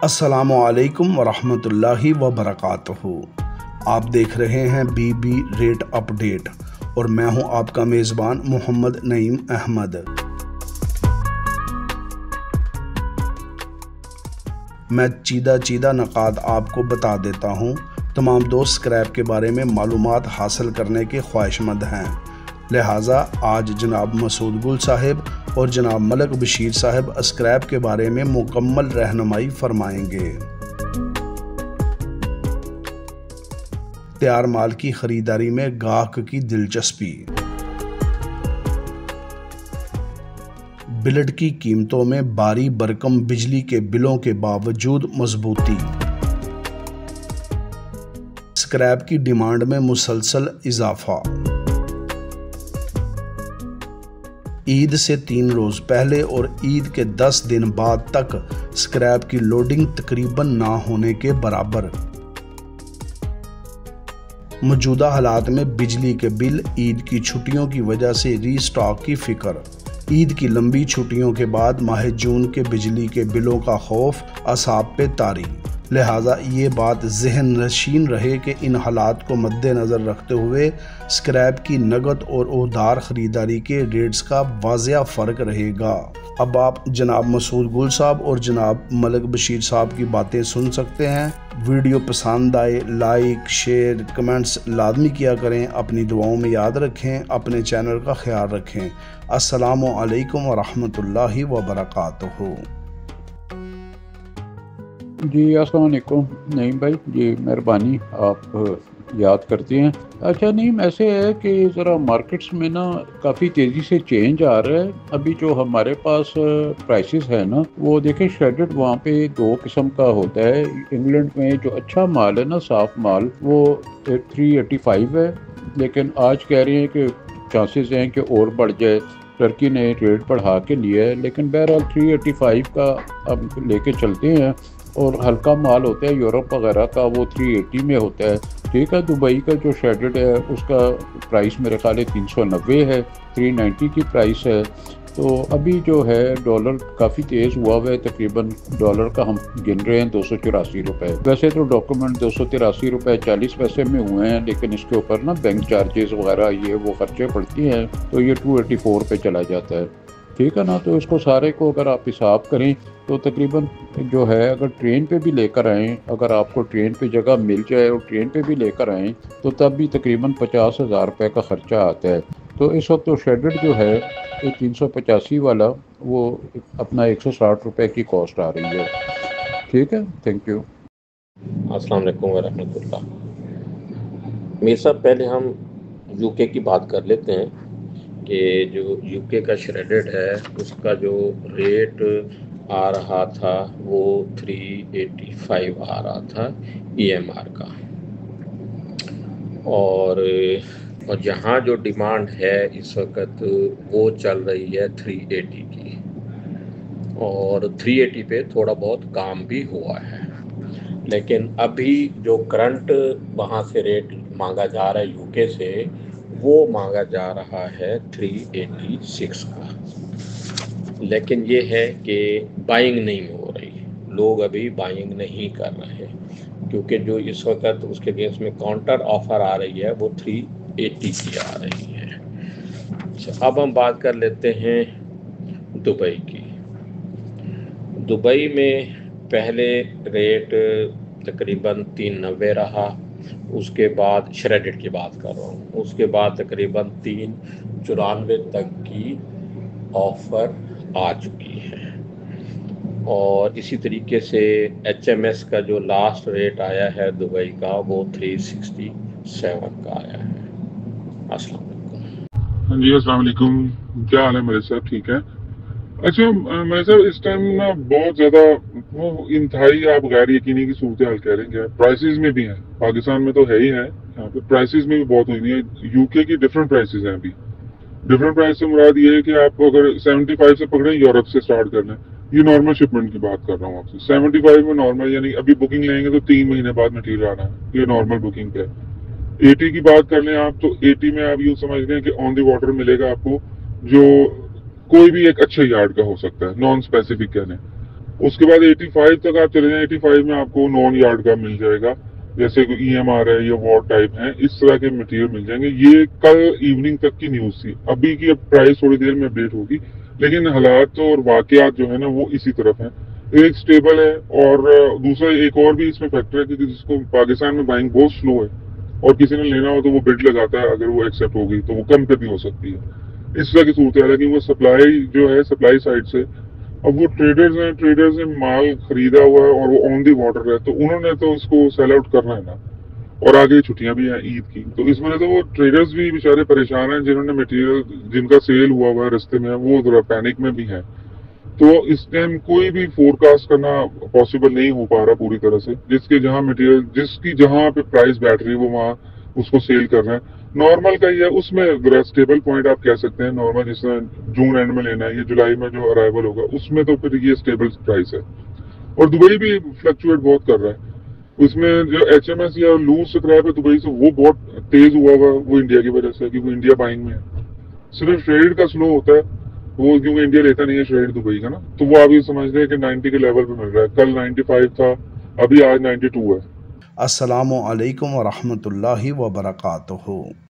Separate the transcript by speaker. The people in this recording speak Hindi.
Speaker 1: अस्सलामुअलैकुम वरहमतुल्लाहि वबरकातुहू। आप देख रहे हैं बीबी रेट अपडेट और मैं हूं आपका मेज़बान मोहम्मद नईम अहमद। मैं चीदा नकाद आपको बता देता हूं। तमाम दोस्त स्क्रैप के बारे में मालूमात हासिल करने के ख्वाहिशमंद हैं, लिहाजा आज जनाब मसूद गुल साहिब और जनाब मलिक बशीर साहब स्क्रैप के बारे में मुकम्मल रहनुमाई फरमाएंगे। तैयार माल की खरीदारी में गाहक की दिलचस्पी। बिलेट की कीमतों में भारी भरकम बिजली के बिलों के बावजूद मजबूती। स्क्रैप की डिमांड में मुसलसल इजाफा। ईद से 3 रोज पहले और ईद के 10 दिन बाद तक स्क्रैप की लोडिंग तकरीबन ना होने के बराबर। मौजूदा हालात में बिजली के बिल, ईद की छुट्टियों की वजह से रीस्टॉक की फिक्र। ईद की लंबी छुट्टियों के बाद माह जून के बिजली के बिलों का खौफ असाब पे तारी। लिहाजा ये बात ज़हन नशीन रहे कि इन हालात को मद्देनज़र रखते हुए स्क्रैप की नगद और उधार ख़रीदारी के रेट्स का वाज़िया फ़र्क रहेगा। अब आप जनाब मसूद गुल साहब और जनाब मलिक बशीर साहब की बातें सुन सकते हैं। वीडियो पसंद आए लाइक शेयर कमेंट्स लाजमी किया करें। अपनी दुआओं में याद रखें, अपने चैनल का ख्याल रखें। अस्सलामु अलैकुम वरहमतुल्लाहि वबरकातुहू।
Speaker 2: जी अस्सलाम वालेकुम नईम भाई, जी मेहरबानी, आप याद करते हैं। अच्छा नईम, ऐसे है कि ज़रा मार्केट्स में ना काफ़ी तेज़ी से चेंज आ रहा है। अभी जो हमारे पास प्राइसेस है ना, वो देखें श्रेडेड वहाँ पे 2 किस्म का होता है। इंग्लैंड में जो अच्छा माल है ना, साफ माल, वो 385 है, लेकिन आज कह रहे हैं कि चांसेस हैं कि और बढ़ जाए। टर्की ने रेट बढ़ा के लिया है, लेकिन बहरहाल 385 का अब लेके चलते हैं। और हल्का माल होता है यूरोप वगैरह का, वो 380 में होता है। ठीक है, दुबई का जो शेडेड है उसका प्राइस मेरे ख्याल है 390 है, 390 की प्राइस है। तो अभी जो है डॉलर काफ़ी तेज़ हुआ है, तकरीबन डॉलर का हम गिन रहे हैं 284 रुपये। वैसे तो डॉक्यूमेंट 283 रुपये 40 पैसे में हुए हैं, लेकिन इसके ऊपर ना बैंक चार्जेस वगैरह ये वो खर्चे पड़ती हैं, तो ये 284 पे चला जाता है। ठीक है ना, तो इसको सारे को अगर आप हिसाब करें तो तकरीबन जो है, अगर ट्रेन पे भी लेकर आएँ, अगर आपको ट्रेन पे जगह मिल जाए और ट्रेन पे भी लेकर आएँ, तो तब भी तकरीबन 50,000 रुपये का ख़र्चा आता है। तो इस वक्त तो शेडेड जो है 385 वाला, वो अपना 160 रुपये की कॉस्ट आ रही है। ठीक है, थैंक यू।
Speaker 3: अस्सलाम वालेकुम वरहमतुल्लाह। मीर साहब, पहले हम यूके की बात कर लेते हैं कि जो यूके का श्रेडेड है उसका जो रेट आ रहा था वो 385 आ रहा था EMR का, और यहाँ जो डिमांड है इस वक्त वो चल रही है 380 की, और 380 पे थोड़ा बहुत काम भी हुआ है। लेकिन अभी जो करंट वहाँ से रेट मांगा जा रहा है यूके से, वो मांगा जा रहा है 386 का। लेकिन ये है कि बाइंग नहीं हो रही, लोग अभी बाइंग नहीं कर रहे, क्योंकि जो इस वक्त उसके अगेंस्ट में काउंटर ऑफर आ रही है वो 380 की आ रही है। अच्छा, अब हम बात कर लेते हैं दुबई की। दुबई में पहले रेट तकरीबन 390 रहा, उसके बाद श्रेडेड की बात कर रहा हूँ, उसके बाद तकरीबन 394 तक की ऑफ़र आ चुकी है। और इसी तरीके से HMS का जो लास्ट रेट आया है दुबई का, वो 367 का आया है। अस्सलाम वालेकुम।
Speaker 4: हाँ जी, अस्सलाम वालेकुम। क्या हाल है मेरे साहब? ठीक है। अच्छा मेरे साहब, इस टाइम ना बहुत ज़्यादा वो इंतहाई आप गैर यकीनी की सूरत हाल कह रहे हैं। प्राइसेस में भी है, पाकिस्तान में तो है ही है, यहाँ पे प्राइसेस में भी बहुत हुई है। यूके की डिफरेंट प्राइसेस हैं अभी। डिफरेंट प्राइस से मुराद ये है कि आप अगर 75 से पकड़ें, यूरोप से स्टार्ट करना है। ये नॉर्मल शिपमेंट की बात कर रहा हूँ आपसे। 75 में नॉर्मल, यानी अभी बुकिंग लेंगे तो 3 महीने बाद मटीरियल आना है, ये नॉर्मल बुकिंग पे। 80 की बात कर लें आप, तो 80 में आप यूँ समझ लें कि ऑन द वाटर मिलेगा आपको, जो कोई भी एक अच्छे यार्ड का हो सकता है, नॉन स्पेसिफिक कह लें। उसके बाद 85 तक आप चले जाएं, 85 में आपको नॉन यार्ड का मिल जाएगा, जैसे EMR है या वॉट टाइप है, इस तरह के मटेरियल मिल जाएंगे। ये कल इवनिंग तक की न्यूज थी, अभी की अब प्राइस थोड़ी देर में अपडेट होगी, लेकिन हालात और वाकयात जो है ना वो इसी तरफ है। एक स्टेबल है, और दूसरा एक और भी इसमें फैक्टर है कि जिसको पाकिस्तान में बाइंग बहुत स्लो है, और किसी ने लेना हो तो वो बिड लगाता है, अगर वो एक्सेप्ट होगी तो वो कम पे भी हो सकती है। इस तरह की सूरत है कि वो सप्लाई जो है सप्लाई साइड से, अब वो ट्रेडर्स ने माल खरीदा हुआ है और वो ऑन दी वाटर है, तो उन्होंने तो उसको सेल आउट करना है ना, और आगे छुट्टियां भी हैं ईद की, तो इस वजह से वो ट्रेडर्स भी बेचारे परेशान हैं, जिन्होंने मटेरियल जिनका सेल हुआ हुआ है रास्ते में, वो थोड़ा पैनिक में भी है। तो इस टाइम कोई भी फोरकास्ट करना पॉसिबल नहीं हो पा रहा पूरी तरह से, जिसके जहां मटेरियल जिसकी जहां पे प्राइस बैठ रही है वो वहां उसको सेल कर रहे हैं। नॉर्मल का ही है, उसमें स्टेबल पॉइंट आप कह सकते हैं नॉर्मल, जिसमें जून एंड में लेना है या जुलाई में जो अराइवल होगा उसमें, तो फिर ये स्टेबल प्राइस है। और दुबई भी फ्लक्चुएट बहुत कर रहा है, उसमें जो HMS या लूज स्क्रैप है दुबई से वो बहुत तेज हुआ हुआ, वो इंडिया की वजह से, क्योंकि इंडिया बाइंग में है। सिर्फ श्रेड का स्लो होता है वो, क्योंकि इंडिया लेता नहीं है श्रेड दुबई का ना, तो वो आप ये समझ रहे हैं कि 90 के लेवल पे मिल रहा है, कल 95 था, अभी आज 92 है।
Speaker 1: अस्सलामु अलैकुम व रहमतुल्लाहि व बरकातुहू।